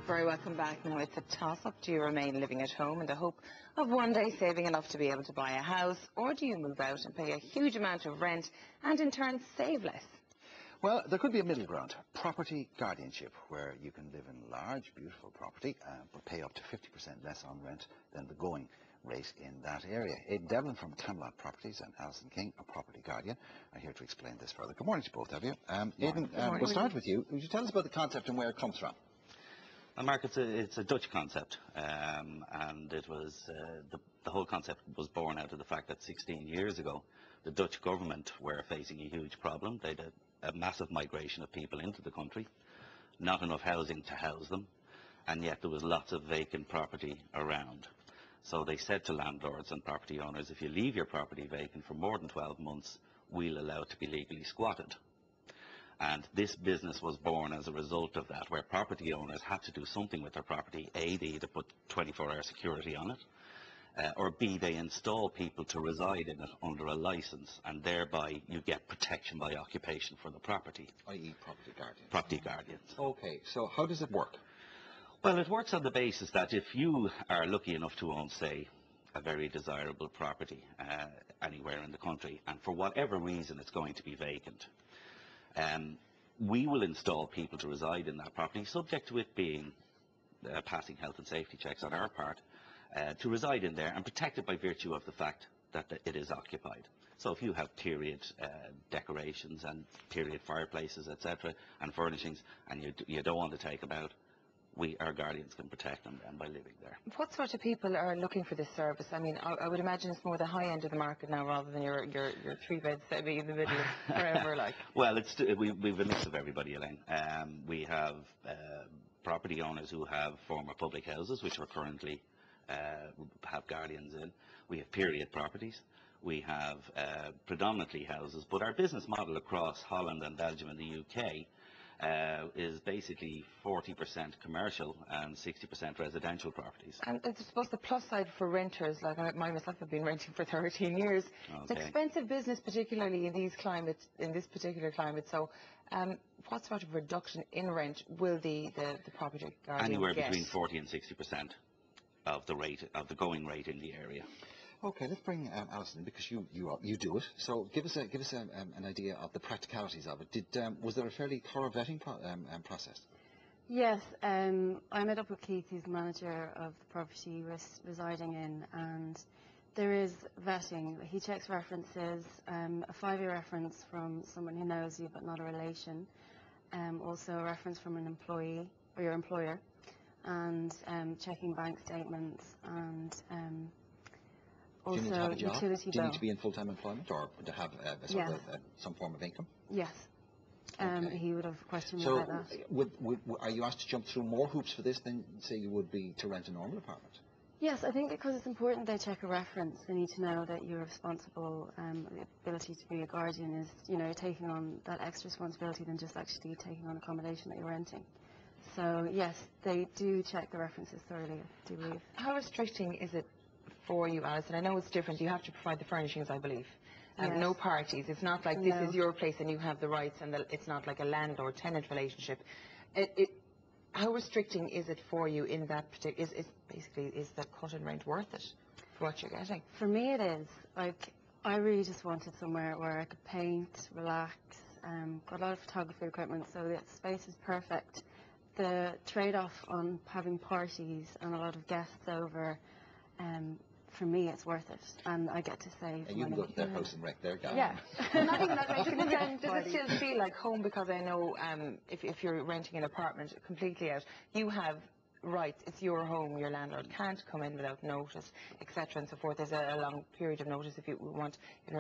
Very welcome back. Now, it's a toss-up. Do you remain living at home in the hope of one day saving enough to be able to buy a house, or do you move out and pay a huge amount of rent and in turn save less? Well, there could be a middle ground, property guardianship, where you can live in large, beautiful property, but pay up to 50% less on rent than the going rate in that area. Aidan Delvin from Camelot Properties and Alison King, a property guardian, are here to explain this further. Good morning to both of you. Aidan, we'll start with you. Would you tell us about the concept and where it comes from? Mark, it's a Dutch concept, and it was the whole concept was born out of the fact that 16 years ago the Dutch government were facing a huge problem. They had a massive migration of people into the country, not enough housing to house them, and yet there was lots of vacant property around. So they said to landlords and property owners, if you leave your property vacant for more than 12 months, we'll allow it to be legally squatted. And this business was born as a result of that, where property owners had to do something with their property. A, they either put 24-hour security on it, or B, they install people to reside in it under a license, and thereby you get protection by occupation for the property. I.e. property guardians. Property guardians. Okay, so how does it work? Well, it works on the basis that if you are lucky enough to own, say, a very desirable property anywhere in the country, and for whatever reason it's going to be vacant, we will install people to reside in that property, subject to it being passing health and safety checks on our part, to reside in there and protected by virtue of the fact that it is occupied. So if you have period decorations and period fireplaces, etc., and furnishings, and you don't want to take them out, our guardians can protect them then by living there. What sort of people are looking for this service? I mean, I would imagine it's more the high end of the market now rather than your three beds that be in the middle of forever, like. Well, we've a mix of everybody, Elaine. We have property owners who have former public houses, which are currently have guardians in. We have period properties. We have predominantly houses, but our business model across Holland and Belgium and the UK is basically 40% commercial and 60% residential properties. And I suppose the plus side for renters, like I myself have been renting for 13 years, It's expensive business, particularly in this particular climate. So what sort of reduction in rent will the property guardian Anywhere get? between 40 and 60% of the going rate in the area. Okay, let's bring Alison in, because you do it. So give us an idea of the practicalities of it. Was there a fairly thorough vetting process? Yes, I met up with Keith, who's the manager of the property we're residing in, and there is vetting. He checks references, a 5-year reference from someone who knows you but not a relation, also a reference from an employee or your employer, and checking bank statements, and also do you need to have a job? utility bill. Do you need to be in full-time employment, or to have some form of income? Yes. Okay. He would have questioned me about that. So are you asked to jump through more hoops for this than, say, you would be to rent a normal apartment? Yes, I think because it's important they check a reference. They need to know that you're responsible. The ability to be a guardian is, taking on that extra responsibility than just actually taking on accommodation that you're renting. So yes, they do check the references thoroughly, I do believe. How restricting is it for you, Alison? I know it's different. You have to provide the furnishings, I believe. Yes. No parties. It's not like this is your place and you have the rights, and it's not like a landlord-tenant relationship. How restricting is it for you in that particular? Is the cut in rent worth it for what you're getting? For me, it is. Like, I really just wanted somewhere where I could paint, relax. Got a lot of photography equipment, so the space is perfect. The trade-off on having parties and a lot of guests over, for me, it's worth it, and I get to save. And you can go to their house and wreck their garden. Yeah. Not even that. Does it still feel like home? Because I know if you're renting an apartment completely out, you have rights. It's your home. Your landlord can't come in without notice, etc. and so forth. There's a long period of notice if your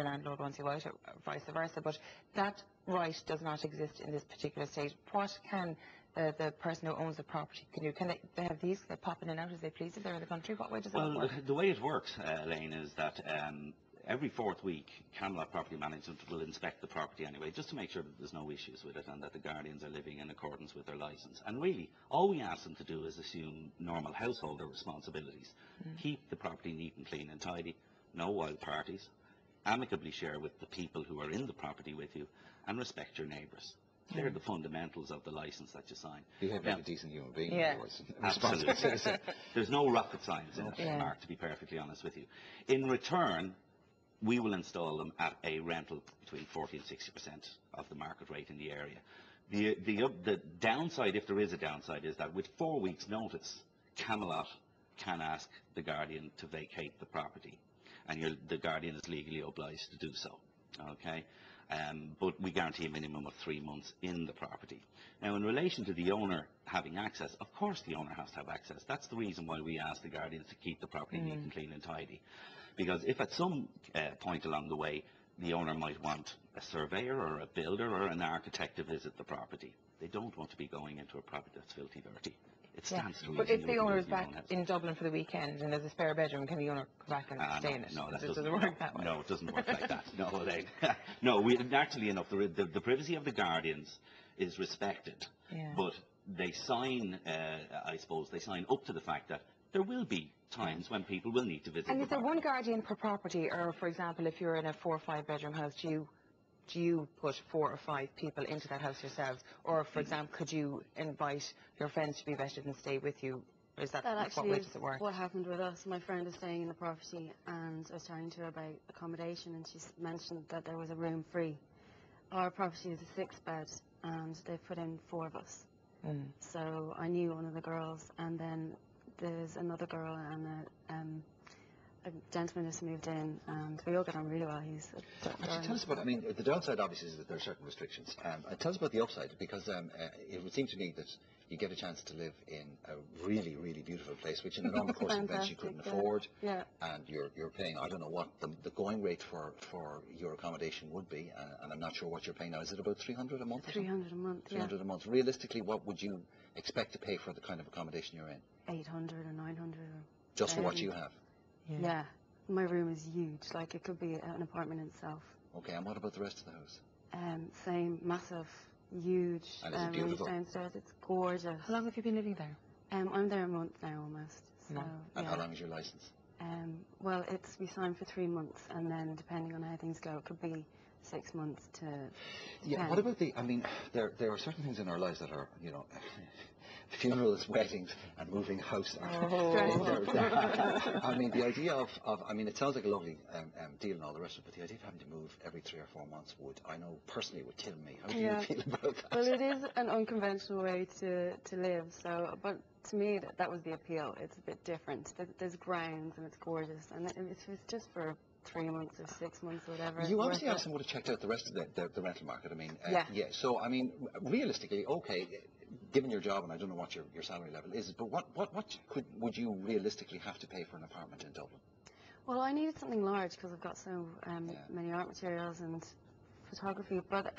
landlord wants you out, or vice versa. But that right does not exist in this particular state. What can the person who owns the property can do? Can they have these? They pop in and out as they please if they're in the country? What way does that work? The way it works, Elaine, is that every 4th week, Camelot Property Management will inspect the property anyway, just to make sure that there's no issues with it and that the guardians are living in accordance with their licence. And really, all we ask them to do is assume normal householder responsibilities. Keep the property neat and clean and tidy, no wild parties, amicably share with the people who are in the property with you, and respect your neighbours. They're the fundamentals of the licence that you sign. Behave like a decent human being. Yeah. Absolutely. There's no rocket science in it, Mark, to be perfectly honest with you. In return, we will install them at a rental between 40 and 60% of the market rate in the area. The downside, if there is a downside, is that with 4 weeks' notice, Camelot can ask the Guardian to vacate the property, and the Guardian is legally obliged to do so. Okay, but we guarantee a minimum of 3 months in the property. Now, in relation to the owner having access, of course the owner has to have access. That's the reason why we ask the Guardians to keep the property neat and clean and tidy. Because if at some point along the way the owner might want a surveyor or a builder or an architect to visit the property, they don't want to be going into a property that's filthy dirty. It stands to reason. But if the owner is back in Dublin for the weekend and there's a spare bedroom, can the owner come back and stay in it? No, that doesn't work that way. No, it doesn't work like that. No, naturally enough, the privacy of the Guardians is respected, but they sign, I suppose, they sign up to the fact that there will be times when people will need to visit. And is there one Guardian per property, or for example, if you're in a 4 or 5 bedroom house, do you put 4 or 5 people into that house yourselves? Or, for example, could you invite your friends to be vetted and stay with you? Or is that actually what way does it work? What happened with us. My friend is staying in the property, and I was talking to her about accommodation, and she mentioned that there was a room free. Our property is a 6-bed, and they've put in 4 of us. So I knew one of the girls, and then there's another girl and a gentleman just moved in, and we all get on really well. He's tell us about, I mean, the downside obviously is that there are certain restrictions. Tell us about the upside, because it would seem to me that you get a chance to live in a really, really beautiful place, which in the normal course of events you couldn't afford. And you're paying, I don't know what the going rate for your accommodation would be, and I'm not sure what you're paying now. Is it about 300 a month? 300 a month. 300 a month. Realistically, what would you expect to pay for the kind of accommodation you're in? 800 or 900. Just for what you have? Yeah. My room is huge. Like, it could be an apartment in itself. Okay, and what about the rest of the house? Same, massive, huge rooms downstairs. It's gorgeous. How long have you been living there? I'm there a month now almost. So, and how long is your license? Well, we signed for 3 months, and then depending on how things go, it could be 6 months to 10. What about I mean, there are certain things in our lives that are, funerals, weddings, and moving house. I mean, the idea of I mean, it sounds like a lovely deal and all the rest of it, but the idea of having to move every 3 or 4 months I know personally would kill me. How do you feel about that? Well, it is an unconventional way to live. So, but to me, that was the appeal. It's a bit different. There's grounds and it's gorgeous, and it's just for 3 months or 6 months or whatever. You obviously have someone to check out the rest of the rental market. I mean, So, I mean, realistically, okay, given your job, and I don't know what your salary level is, but what would you realistically have to pay for an apartment in Dublin? Well, I needed something large because I've got so many art materials and photography. But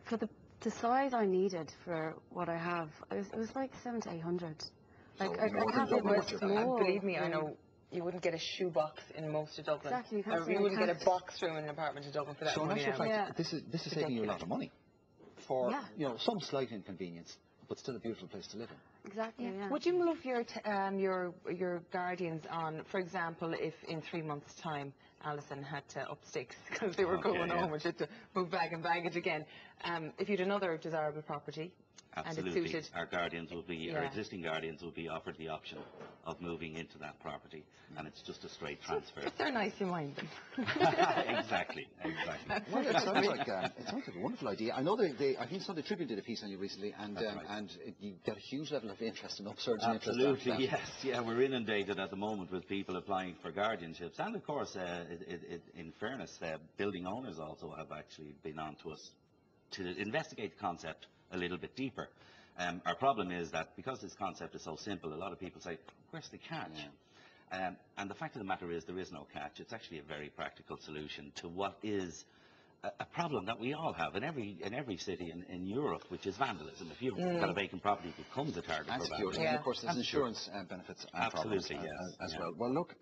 for the size I needed for what I have, it was like 700 to 800. Like, I can't live with small. Believe me, I know. You wouldn't get a shoebox in most of Dublin. Exactly. You wouldn't get a box room in an apartment in Dublin for that money. So, this is saving you a lot of money for some slight inconvenience, but still a beautiful place to live in. Exactly. Yeah. Would you move your Guardians on, for example, if in 3 months' time Alison had to up sticks because they were going home and she had to move bag and baggage again? If you had another desirable property. Absolutely. And it suited. Our Guardians will be, our existing Guardians will be offered the option of moving into that property, and it's just a straight transfer. If they're nice, you mind them. Exactly. Well, it sounds like a wonderful idea. I know I think Sunday Tribune did a piece on you recently, and you got a huge level of interest and upsurge in interest. Absolutely, yes. Yeah, we're inundated at the moment with people applying for guardianships, and of course, in fairness, building owners also have actually been on to us to investigate the concept a little bit deeper. Our problem is that because this concept is so simple, a lot of people say, where's the catch? And the fact of the matter is there is no catch. It's actually a very practical solution to what is a problem that we all have in every city in Europe, which is vandalism. If you've got a vacant property, it becomes a target for vandalism. And of course there's insurance benefits and absolutely, problems yes, as well. Well, look,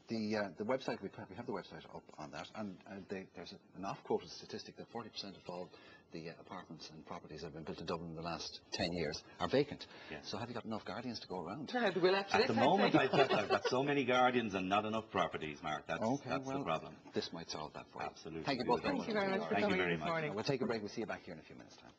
The website, we have the website up on that, and there's an off-quoted statistic that 40% of all the apartments and properties that have been built in Dublin in the last 10 years are vacant. Yes. So have you got enough guardians to go around? We'll have to At the moment, I've got so many guardians and not enough properties, Mark. That's the problem. This might solve that for you. Absolutely. Thank you both very much. Thank you very much for Thank you coming very this much. morning. We'll take a break. We'll see you back here in a few minutes' time.